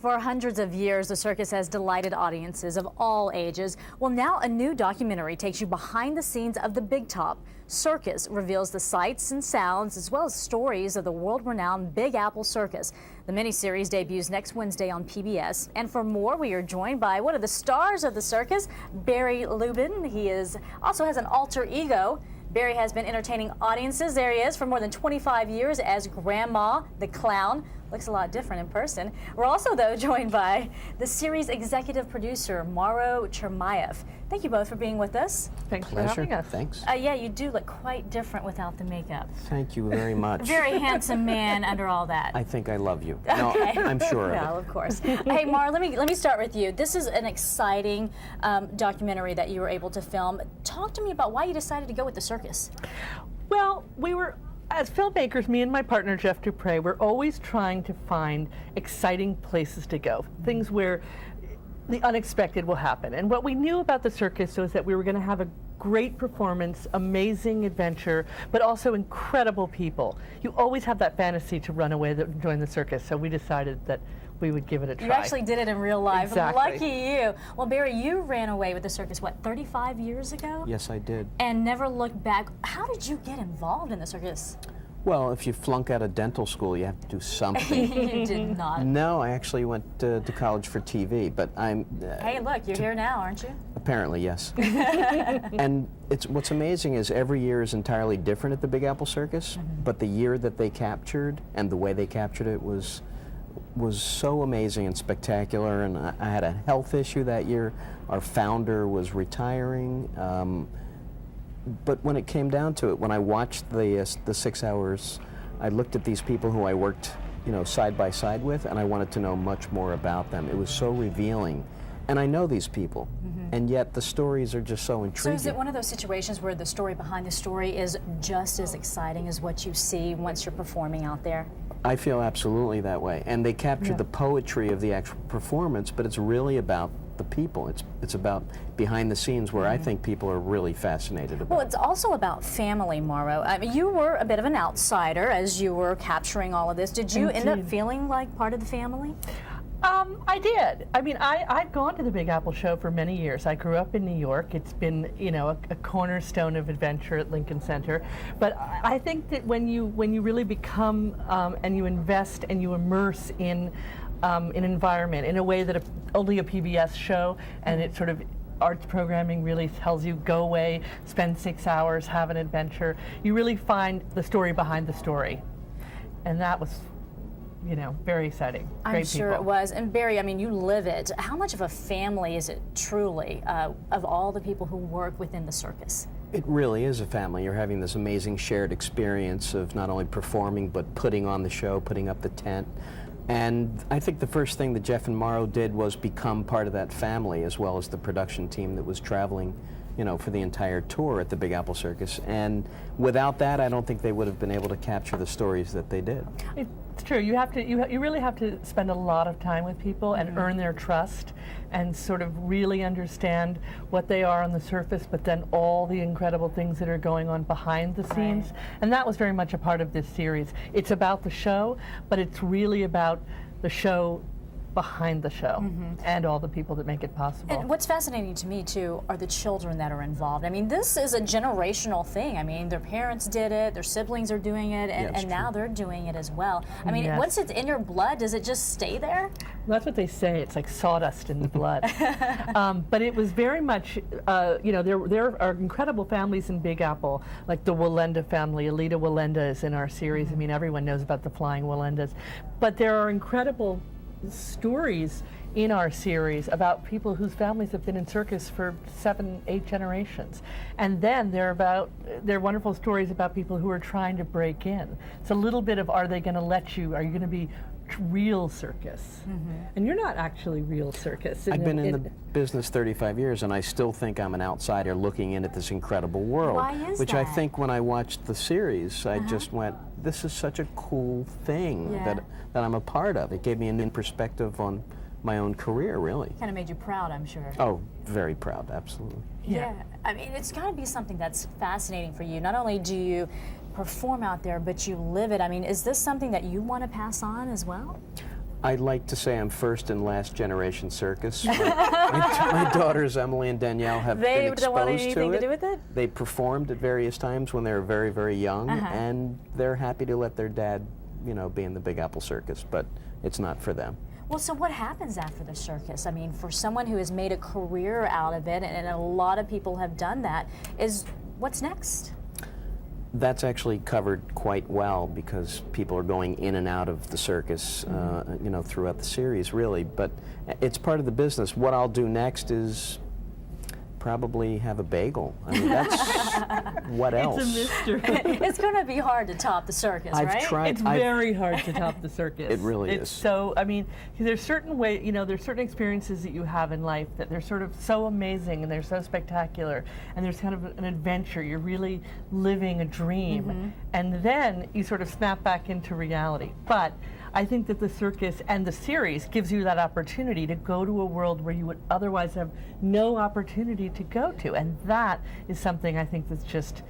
For hundreds of years, the circus has delighted audiences of all ages. Well, now a new documentary takes you behind the scenes of the Big Top Circus, reveals the sights and sounds as well as stories of the world-renowned Big Apple Circus. The miniseries debuts next Wednesday on PBS. And for more, we are joined by one of the stars of the circus, Barry Lubin. He also has an alter ego. Barry has been entertaining audiences, there he is, for more than 25 years as Grandma the Clown. Looks a lot different in person. We're also, though, joined by the series executive producer, Mauro Chermayeff. Thank you both for being with us. Thanks for having us. Thanks. Yeah, you do look quite different without the makeup. Thank you very much. Very handsome man under all that. I think I love you. Okay. No, I'm sure of it. Well, of course. Hey, Mauro, let me start with you. This is an exciting documentary that you were able to film. Talk to me about why you decided to go with the circus. Well, as filmmakers, me and my partner Jeff Dupre, we're always trying to find exciting places to go, things where the unexpected will happen. And what we knew about the circus was that we were going to have a great performance, amazing adventure, but also incredible people. You always have that fantasy to run away and join the circus, so we decided that we would give it a try. You actually did it in real life. Exactly. Lucky you. Well, Barry, you ran away with the circus, what, 35 years ago? Yes, I did. And never looked back. How did you get involved in the circus? Well, if you flunk out of dental school, you have to do something. You did not. No, I actually went to college for TV, but I'm... Hey, look, you're here now, aren't you? Apparently, yes. And what's amazing is every year is entirely different at the Big Apple Circus, but the year that they captured and the way they captured it was so amazing and spectacular. And I had a health issue that year. Our founder was retiring. But when it came down to it, when I watched the 6 hours, I looked at these people who I worked, side by side with, and I wanted to know much more about them. It was so revealing. And I know these people, and yet the stories are just so intriguing. So is it one of those situations where the story behind the story is just as exciting as what you see once you're performing out there? I feel absolutely that way. And they captured the poetry of the actual performance, but it's really about the people. It's about behind the scenes where I think people are really fascinated about. Well, it's also about family, Mauro. I mean, you were a bit of an outsider as you were capturing all of this. Did you end up feeling like part of the family? I did. I mean, I've gone to the Big Apple show for many years. I grew up in New York. It's been, a cornerstone of adventure at Lincoln Center. But I think that when you really become and you invest and you immerse in an environment in a way that only a PBS show and it sort of arts programming really tells you go away, spend 6 hours, have an adventure, you really find the story behind the story. And that was very exciting. I'm sure it was. And Barry, I mean, you live it. How much of a family is it truly of all the people who work within the circus? It really is a family. You're having this amazing shared experience of not only performing, but putting on the show, putting up the tent. And I think the first thing that Jeff and Mauro did was become part of that family, as well as the production team that was traveling for the entire tour at the Big Apple Circus. And without that, I don't think they would have been able to capture the stories that they did. It's true. You really have to spend a lot of time with people and earn their trust and sort of really understand what they are on the surface, but then all the incredible things that are going on behind the scenes. Right. And that was very much a part of this series. It's about the show, but it's really about the show behind the show and all the people that make it possible. And what's fascinating to me too are the children that are involved. I mean, this is a generational thing. I mean, their parents did it, their siblings are doing it, and now they're doing it as well. I mean, once it's in your blood, does it just stay there? Well, that's what they say. It's like sawdust in the blood. But it was very much, there are incredible families in Big Apple, like the Walenda family. Alita Walenda is in our series. I mean, everyone knows about the flying Walendas. But there are incredible stories in our series about people whose families have been in circus for 7, 8 generations. And then there are wonderful stories about people who are trying to break in. It's a little bit of, are they going to let you, are you going to be real circus? And you're not actually real circus. I've been in the business 35 years, and I still think I'm an outsider looking in at this incredible world. Why is which that? I think when I watched the series, I just went, this is such a cool thing that I'm a part of. It gave me a new perspective on my own career, really. Kind of made you proud, I'm sure. Oh, very proud, absolutely. Yeah. I mean, it's got to be something that's fascinating for you. Not only do you perform out there, but you live it. I mean, is this something that you want to pass on as well? I'd like to say I'm first and last generation circus. My daughters Emily and Danielle have been exposed don't want to anything it. to do with it? They performed at various times when they were very, very young, and they're happy to let their dad, you know, be in the Big Apple Circus, but it's not for them. Well, so what happens after the circus? I mean, for someone who has made a career out of it, and a lot of people have done that, what's next? That's actually covered quite well because people are going in and out of the circus, you know, throughout the series, really. But it's part of the business. What I'll do next is probably have a bagel. I mean, that's what else? It's a mystery. It's going to be hard to top the circus, I've right? tried. It's very hard to top the circus. It really is. So, I mean, there's certain there's certain experiences that you have in life that they're sort of so amazing and they're so spectacular, and there's kind of an adventure. You're really living a dream, and then you sort of snap back into reality. But I think that the circus and the series gives you that opportunity to go to a world where you would otherwise have no opportunity to go to, and that is something I think that's just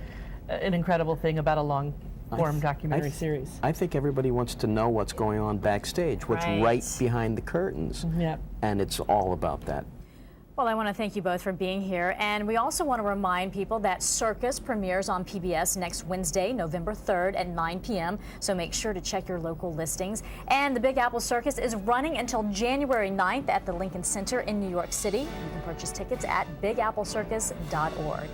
an incredible thing about a long-form documentary series. I think everybody wants to know what's going on backstage, what's right behind the curtains, and it's all about that. Well, I want to thank you both for being here, and we also want to remind people that Circus premieres on PBS next Wednesday, November 3rd at 9 p.m., so make sure to check your local listings. And the Big Apple Circus is running until January 9th at the Lincoln Center in New York City. You can purchase tickets at bigapplecircus.org.